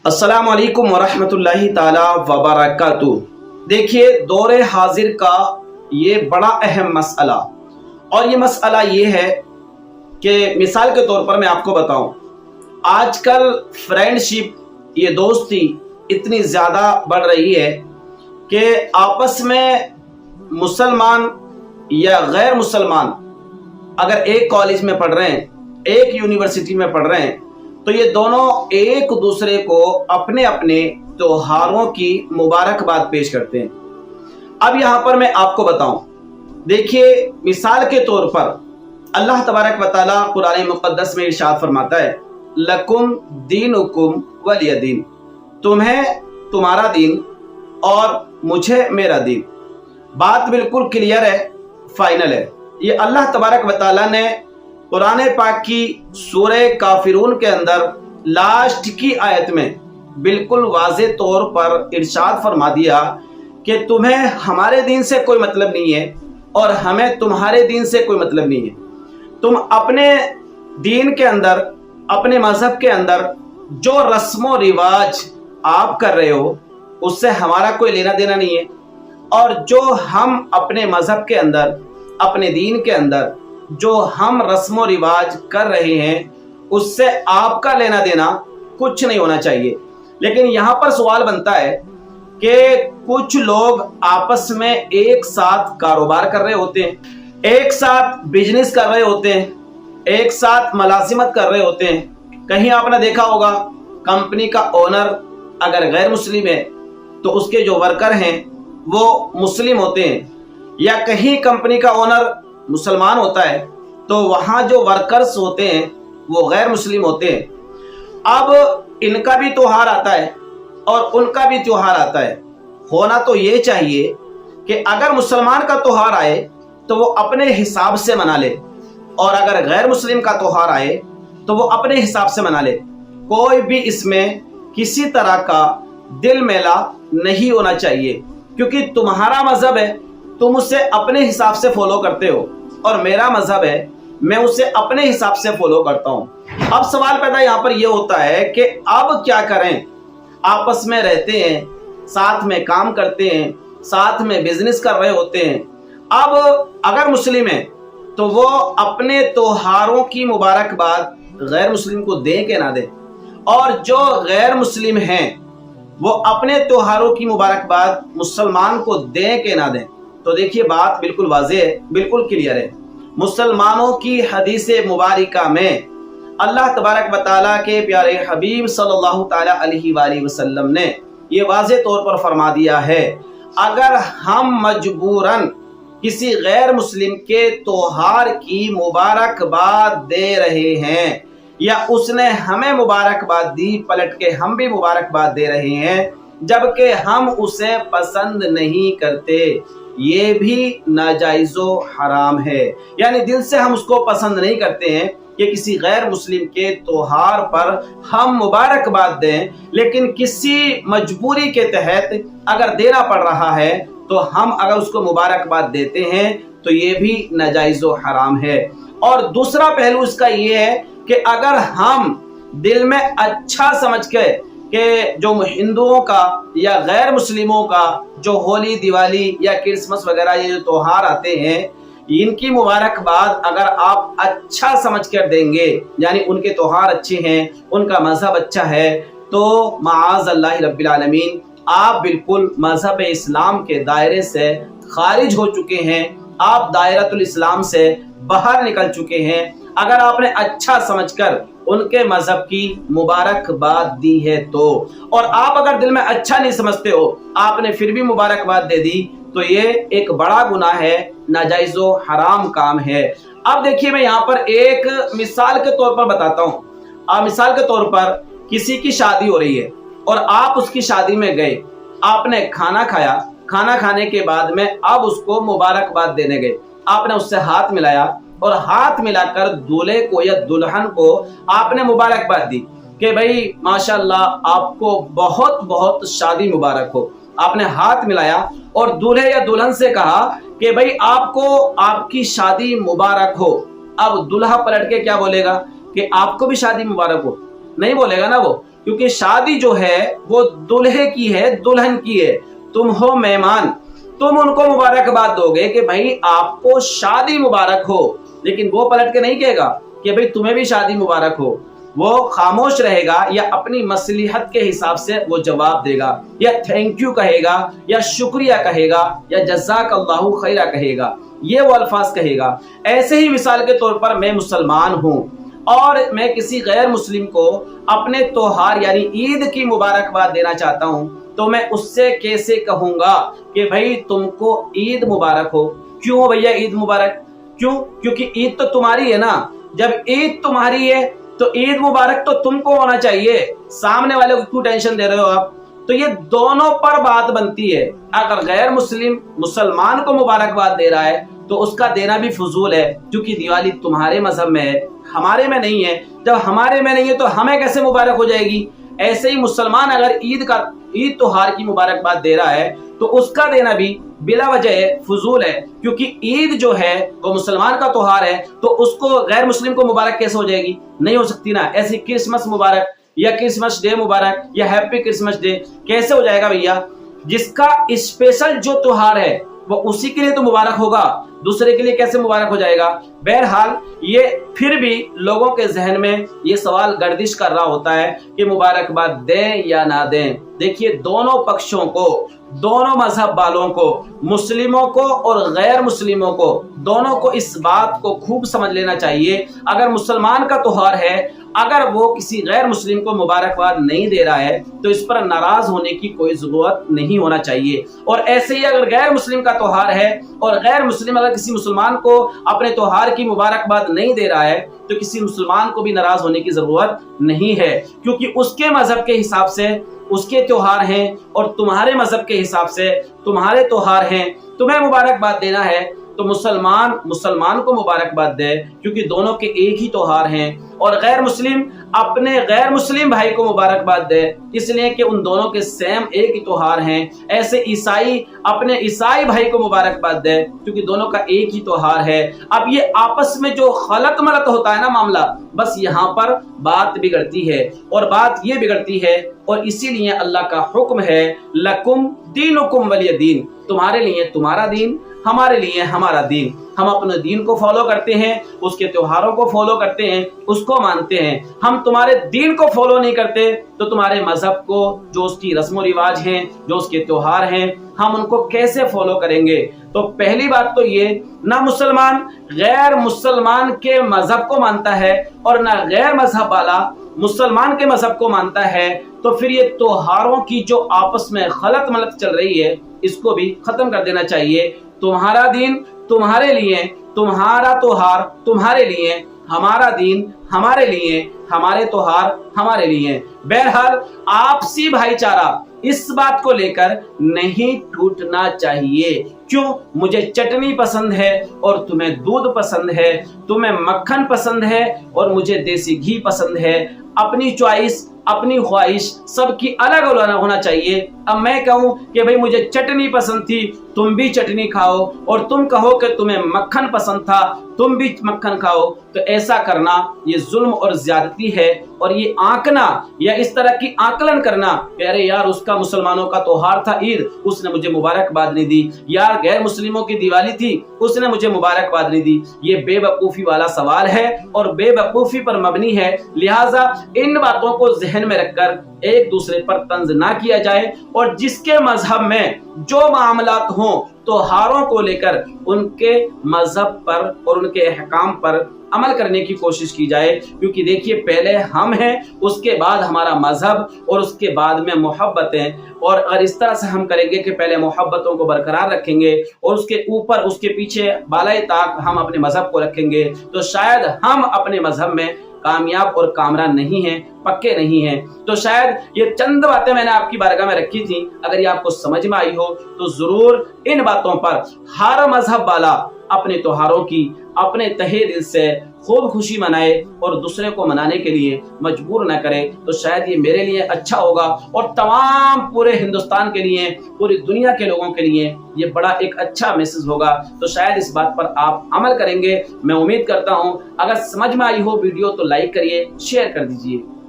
अस्सलाम वालेकुम वरहमतुल्लाहि ताला वबरकातुहू। देखिए, दौर हाजिर का ये बड़ा अहम मसला, और ये मसला ये है कि मिसाल के तौर पर मैं आपको बताऊं, आजकल फ्रेंडशिप, ये दोस्ती इतनी ज़्यादा बढ़ रही है कि आपस में मुसलमान या गैर मुसलमान अगर एक कॉलेज में पढ़ रहे हैं, एक यूनिवर्सिटी में पढ़ रहे हैं, तो ये दोनों एक दूसरे को अपने अपने त्योहारों की मुबारकबाद पेश करते हैं। अब यहाँ पर मैं आपको बताऊं, देखिए, मिसाल के तौर पर अल्लाह तबारक व तआला कुरान मुक़द्दस में इरशाद फरमाता है, लकुम दीनुकुम वलिय दीन, तुम्हें तुम्हारा दीन और मुझे मेरा दीन। बात बिल्कुल क्लियर है, फाइनल है। ये अल्लाह तबारक व तआला ने कुरान पाक की सूरह काफिरून के अंदर लास्ट की आयत में बिल्कुल वाज़े तौर पर इरशाद फरमा दिया कि तुम्हें हमारे दीन से कोई मतलब नहीं है और हमें तुम्हारे दीन से कोई मतलब नहीं है। तुम अपने दीन के अंदर, अपने मजहब के अंदर जो रस्म रिवाज आप कर रहे हो उससे हमारा कोई लेना देना नहीं है, और जो हम अपने मजहब के अंदर, अपने दीन के अंदर जो हम रस्म रिवाज कर रहे हैं उससे आपका लेना देना कुछ नहीं होना चाहिए। लेकिन यहाँ पर सवाल बनता है कि कुछ लोग आपस में एक साथ कारोबार कर रहे होते हैं, एक साथ बिजनेस कर रहे होते हैं, एक साथ मुलाजिमत कर रहे होते हैं। कहीं आपने देखा होगा, कंपनी का ओनर अगर गैर मुस्लिम है तो उसके जो वर्कर हैं वो मुस्लिम होते हैं, या कहीं कंपनी का ओनर मुसलमान होता है तो वहां जो वर्कर्स होते हैं वो गैर मुस्लिम होते हैं। अब इनका भी त्योहार आता है और उनका भी त्योहार आता है। होना तो ये चाहिए कि अगर मुसलमान का त्योहार आए तो वो अपने हिसाब से मना ले, और अगर गैर मुस्लिम का त्योहार आए तो वो अपने हिसाब से मना ले। कोई भी इसमें किसी तरह का दिल मेला नहीं होना चाहिए, क्योंकि तुम्हारा मजहब है, तुम उसे अपने हिसाब से फॉलो करते हो, और मेरा मजहब है, मैं उसे अपने हिसाब से फॉलो करता हूं। अब सवाल पैदा यहां पर यह होता है कि अब क्या करें। आपस में रहते हैं, साथ में काम करते हैं, साथ में बिजनेस कर रहे होते हैं। अब अगर मुस्लिम है तो वो अपने त्योहारों की मुबारकबाद गैर मुस्लिम को दे के ना दे, और जो गैर मुस्लिम हैं वो अपने त्योहारों की मुबारकबाद मुसलमान को दे के ना दें। तो देखिए, बात बिल्कुल वाज़ेह है, बिल्कुल क्लियर है। मुसलमानों की हदीस मुबारका में अल्लाह तबारक व तआला के प्यारे हबीब सल्लल्लाहु तआला अलैहि वसल्लम ने ये वाज़ेह तौर पर फरमा दिया है, अगर हम मजबूरन किसी गैर मुस्लिम के त्योहार की मुबारकबाद दे रहे हैं, या उसने हमें मुबारकबाद दी, पलट के हम भी मुबारकबाद दे रहे हैं, जबकि हम उसे पसंद नहीं करते, ये भी नाजायज़ो हराम है। यानी दिल से हम उसको पसंद नहीं करते हैं कि किसी गैर मुस्लिम के त्योहार पर हम मुबारकबाद दें, लेकिन किसी मजबूरी के तहत अगर देना पड़ रहा है तो हम अगर उसको मुबारकबाद देते हैं तो ये भी नाजायज़ो हराम है। और दूसरा पहलू इसका ये है कि अगर हम दिल में अच्छा समझ के कि जो हिंदुओं का या गैर मुस्लिमों का जो होली, दिवाली या क्रिसमस वगैरह ये जो त्योहार आते हैं, इनकी मुबारकबाद अगर आप अच्छा समझ कर देंगे, यानी उनके त्योहार अच्छे हैं, उनका मजहब अच्छा है, तो माआज़ अल्लाह रब्बिल आलमीन आप बिल्कुल मजहब इस्लाम के दायरे से खारिज हो चुके हैं, आप दायरतुल इस्लाम से बाहर निकल चुके हैं, अगर आपने अच्छा समझकर उनके मजहब की मुबारकबाद दी है तो। और आप अगर दिल में अच्छा नहीं समझते हो, आपने फिर भी मुबारकबाद दे दी, तो ये एक बड़ा गुनाह है, नाजायज़ो हराम काम है। अब देखिए, मैं यहाँ पर एक मिसाल के तौर पर बताता हूँ। मिसाल के तौर पर किसी की शादी हो रही है और आप उसकी शादी में गए, आपने खाना खाया, खाना खाने के बाद में अब उसको मुबारकबाद देने गए, आपने उससे हाथ मिलाया और हाथ मिलाकर दूल्हे को या दुल्हन को आपने मुबारकबाद दी कि भाई माशाल्लाह आपको बहुत बहुत शादी मुबारक हो। आपने हाथ मिलाया और दूल्हे या दुल्हन से कहा कि भाई आपको आपकी शादी मुबारक हो। अब दूल्हा पलट के क्या बोलेगा कि आपको भी शादी मुबारक हो? नहीं बोलेगा ना, वो क्योंकि शादी जो है वो दूल्हे की है, दुल्हन की है। तुम हो मेहमान, तुम उनको मुबारकबाद दोगे कि भाई आपको शादी मुबारक हो, लेकिन वो पलट के नहीं कहेगा कि भाई तुम्हें भी शादी मुबारक हो। वो खामोश रहेगा या अपनी मसलिहत के हिसाब से वो जवाब देगा, या थैंक यू कहेगा, या शुक्रिया कहेगा, या जज़ाक अल्लाहु खैरा कहेगा, ये वो अल्फाज कहेगा। ऐसे ही मिसाल के तौर पर मैं मुसलमान हूँ और मैं किसी गैर मुस्लिम को अपने त्योहार यानी ईद की मुबारकबाद देना चाहता हूँ, तो मैं उससे कैसे कहूँगा कि भाई तुमको ईद मुबारक हो। क्यों भैया ईद मुबारक? क्यों? क्योंकि ईद तो तुम्हारी है ना। जब ईद तुम्हारी है तो ईद मुबारक तो तुमको होना चाहिए, सामने वाले को क्यों टेंशन दे रहे हो आप? तो ये दोनों पर बात बनती है। अगर गैर मुस्लिम मुसलमान को मुबारकबाद दे रहा है तो उसका देना भी फजूल है, क्योंकि दिवाली तुम्हारे मजहब में है, हमारे में नहीं है। जब हमारे में नहीं है तो हमें कैसे मुबारक हो जाएगी? ऐसे ही मुसलमान अगर ईद त्योहार की मुबारकबाद दे रहा है तो उसका देना भी बिला वजह फजूल है, क्योंकि ईद जो है वो मुसलमान का त्योहार है, तो उसको गैर मुस्लिम को मुबारक कैसे हो जाएगी? नहीं हो सकती ना। ऐसी क्रिसमस मुबारक या क्रिसमस डे मुबारक या हैप्पी क्रिसमस डे कैसे हो जाएगा भैया? जिसका स्पेशल जो त्योहार है वो उसी के लिए तो मुबारक होगा, दूसरे के लिए कैसे मुबारक हो जाएगा? बहरहाल ये फिर भी लोगों के जहन में ये सवाल गर्दिश कर रहा होता है कि मुबारकबाद दें या ना दें। देखिए, दोनों पक्षों को, दोनों मजहब वालों को, मुस्लिमों को और गैर मुस्लिमों को, दोनों को इस बात को खूब समझ लेना चाहिए। अगर मुसलमान का त्योहार है, अगर वो किसी गैर मुस्लिम को मुबारकबाद नहीं दे रहा है तो इस पर नाराज होने की कोई जरूरत नहीं होना चाहिए। और ऐसे ही अगर गैर मुस्लिम का त्योहार है और गैर मुस्लिम अगर किसी मुसलमान को अपने त्योहार की मुबारकबाद नहीं दे रहा है तो किसी मुसलमान को भी नाराज होने की जरूरत नहीं है, क्योंकि उसके मजहब के हिसाब से उसके त्योहार हैं और तुम्हारे मजहब के हिसाब से तुम्हारे त्योहार हैं। तुम्हें मुबारकबाद देना है तो मुसलमान को मुबारकबाद दे, क्योंकि दोनों के एक ही त्योहार हैं। और गैर मुस्लिम अपने गैर मुस्लिम भाई को मुबारकबाद दे, इसलिए कि उन दोनों के सेम एक ही त्योहार हैं। ऐसे ईसाई अपने ईसाई भाई को मुबारकबाद दे, क्योंकि दोनों का एक ही त्योहार है। अब ये आपस में जो खलत मलत होता है ना मामला, बस यहाँ पर बात बिगड़ती है, और बात ये बिगड़ती है, और इसीलिए अल्लाह का हुक्म है लकुम दीनुकुम वलिय दीन, तुम्हारे लिए तुम्हारा दीन, हमारे लिए हमारा दीन। हम अपने दीन को फॉलो करते हैं, उसके त्योहारों को फॉलो करते हैं, उसको मानते हैं। हम तुम्हारे दीन को फॉलो नहीं करते तो तुम्हारे मजहब को, जो उसकी रस्म रिवाज हैं, जो उसके त्योहार हैं, हम उनको कैसे फॉलो करेंगे? तो पहली बात तो ये, ना मुसलमान गैर मुसलमान के मजहब को मानता है और ना गैर मजहब वाला मुसलमान के मजहब को मानता है, तो फिर ये त्योहारों की जो आपस में खलत मलत चल रही है इसको भी खत्म कर देना चाहिए। तुम्हारा दीन तुम्हारे लिए, तुम्हारा त्योहार तुम्हारे लिए, हमारा दीन हमारे लिए, हमारे त्योहार हमारे लिए। बहरहाल आपसी भाईचारा इस बात को लेकर नहीं टूटना चाहिए। क्यों? मुझे चटनी पसंद है और तुम्हें दूध पसंद है, तुम्हें मक्खन पसंद है और मुझे देसी घी पसंद है। अपनी चॉइस, अपनी ख्वाहिश सबकी अलग अलग होना चाहिए। अब मैं कहूं कि भाई मुझे चटनी पसंद थी, तुम भी चटनी खाओ, और तुम कहो कि तुम्हें मक्खन पसंद था, तुम भी मक्खन खाओ, तो ऐसा करना ये जुल्म और ज्यादती है। और ये आंकना या इस तरह की आकलन करना कि अरे यार उसका मुसलमानों का त्योहार था ईद, उसने मुझे मुबारकबाद नहीं दी, यार गैर मुस्लिमों की दिवाली थी, उसने मुझे मुबारकबाद नहीं दी, ये बेवकूफी वाला सवाल है और बेवकूफी पर मबनी है। लिहाजा इन बातों को जहन में रखकर एक दूसरे पर तंज ना किया जाए, और जिसके मजहब में जो मामलात हों त्योहारों को लेकर उनके मजहब पर और उनके अहकाम पर अमल करने की कोशिश की जाए। क्योंकि देखिए, पहले हम हैं, उसके बाद हमारा मजहब और उसके बाद में मोहब्बतें। और अगर इस तरह से हम करेंगे कि पहले मोहब्बतों को बरकरार रखेंगे और उसके ऊपर उसके पीछे बालाए ताक हम अपने मजहब को रखेंगे, तो शायद हम अपने मजहब में कामयाब और कामरान नहीं हैं, पक्के नहीं हैं। तो शायद ये चंद बातें मैंने आपकी बारगाह में रखी थी, अगर ये आपको समझ में आई हो तो जरूर इन बातों पर हर मजहब वाला अपने त्योहारों की अपने तहे दिल से खूब खुशी मनाए और दूसरे को मनाने के लिए मजबूर न करे, तो शायद ये मेरे लिए अच्छा होगा और तमाम पूरे हिंदुस्तान के लिए, पूरी दुनिया के लोगों के लिए ये बड़ा एक अच्छा मैसेज होगा। तो शायद इस बात पर आप अमल करेंगे, मैं उम्मीद करता हूँ। अगर समझ में आई हो वीडियो तो लाइक करिए, शेयर कर दीजिए।